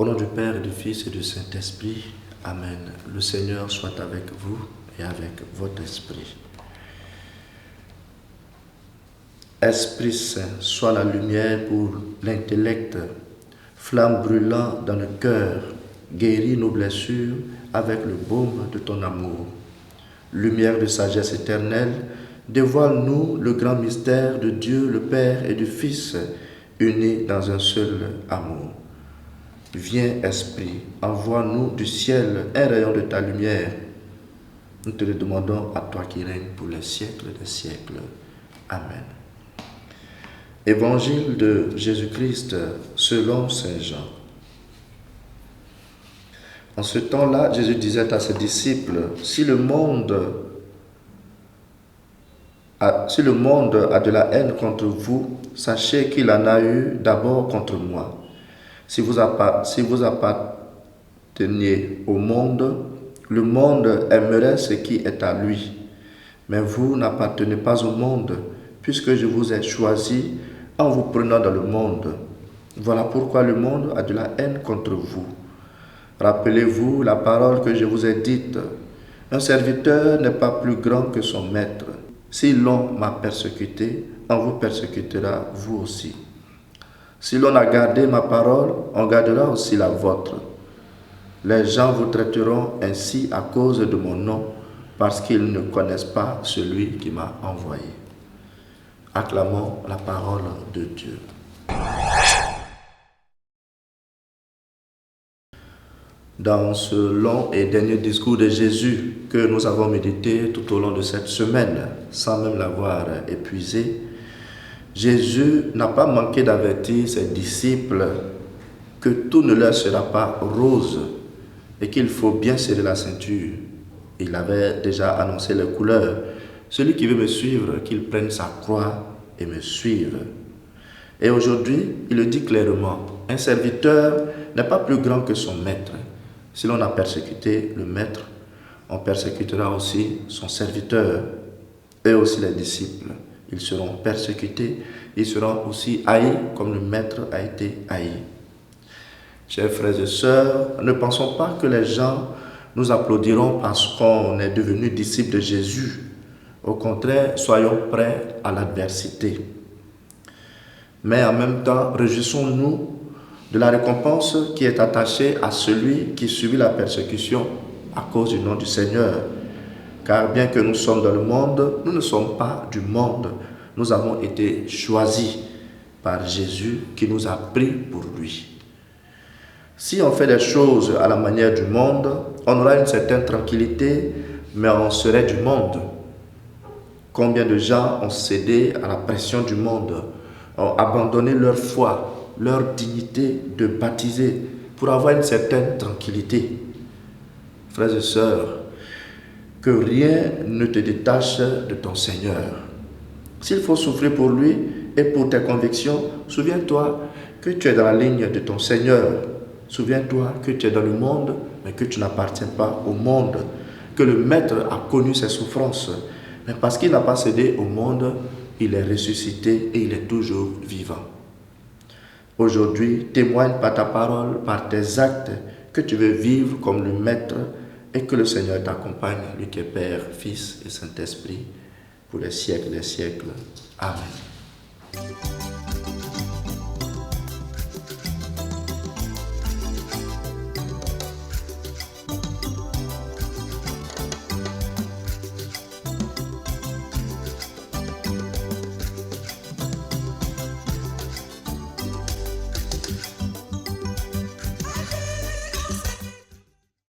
Au nom du Père et du Fils et du Saint-Esprit, Amen. Le Seigneur soit avec vous et avec votre esprit. Esprit Saint, sois la lumière pour l'intellect, flamme brûlant dans le cœur, guéris nos blessures avec le baume de ton amour. Lumière de sagesse éternelle, dévoile-nous le grand mystère de Dieu le Père et du Fils, unis dans un seul amour. Viens, Esprit, envoie-nous du ciel un rayon de ta lumière. Nous te le demandons à toi qui règnes pour les siècles des siècles. Amen. Évangile de Jésus-Christ selon saint Jean. En ce temps-là, Jésus disait à ses disciples, si le monde a de la haine contre vous, sachez qu'il en a eu d'abord contre moi. Si vous apparteniez au monde, le monde aimerait ce qui est à lui. Mais vous n'appartenez pas au monde, puisque je vous ai choisi en vous prenant dans le monde. Voilà pourquoi le monde a de la haine contre vous. Rappelez-vous la parole que je vous ai dite. Un serviteur n'est pas plus grand que son maître. Si l'on m'a persécuté, on vous persécutera vous aussi. Si l'on a gardé ma parole, on gardera aussi la vôtre. Les gens vous traiteront ainsi à cause de mon nom, parce qu'ils ne connaissent pas celui qui m'a envoyé. Acclamons la parole de Dieu. Dans ce long et dernier discours de Jésus que nous avons médité tout au long de cette semaine, sans même l'avoir épuisé, Jésus n'a pas manqué d'avertir ses disciples que tout ne leur sera pas rose et qu'il faut bien serrer la ceinture. Il avait déjà annoncé les couleurs. Celui qui veut me suivre, qu'il prenne sa croix et me suive. Et aujourd'hui, il le dit clairement, un serviteur n'est pas plus grand que son maître. Si l'on a persécuté le maître, on persécutera aussi son serviteur et aussi les disciples. Ils seront persécutés, ils seront aussi haïs comme le maître a été haï. Chers frères et sœurs, ne pensons pas que les gens nous applaudiront parce qu'on est devenu disciples de Jésus. Au contraire, soyons prêts à l'adversité. Mais en même temps, réjouissons-nous de la récompense qui est attachée à celui qui subit la persécution à cause du nom du Seigneur. Car bien que nous sommes dans le monde, nous ne sommes pas du monde. Nous avons été choisis par Jésus qui nous a pris pour lui. Si on fait des choses à la manière du monde, on aura une certaine tranquillité, mais on serait du monde. Combien de gens ont cédé à la pression du monde, ont abandonné leur foi, leur dignité de baptiser pour avoir une certaine tranquillité. Frères et sœurs, que rien ne te détache de ton Seigneur. S'il faut souffrir pour lui et pour tes convictions, souviens-toi que tu es dans la ligne de ton Seigneur. Souviens-toi que tu es dans le monde, mais que tu n'appartiens pas au monde. Que le Maître a connu ses souffrances. Mais parce qu'il n'a pas cédé au monde, il est ressuscité et il est toujours vivant. Aujourd'hui, témoigne par ta parole, par tes actes, que tu veux vivre comme le Maître et que le Seigneur t'accompagne, lui qui est Père, Fils et Saint-Esprit, pour les siècles des siècles. Amen.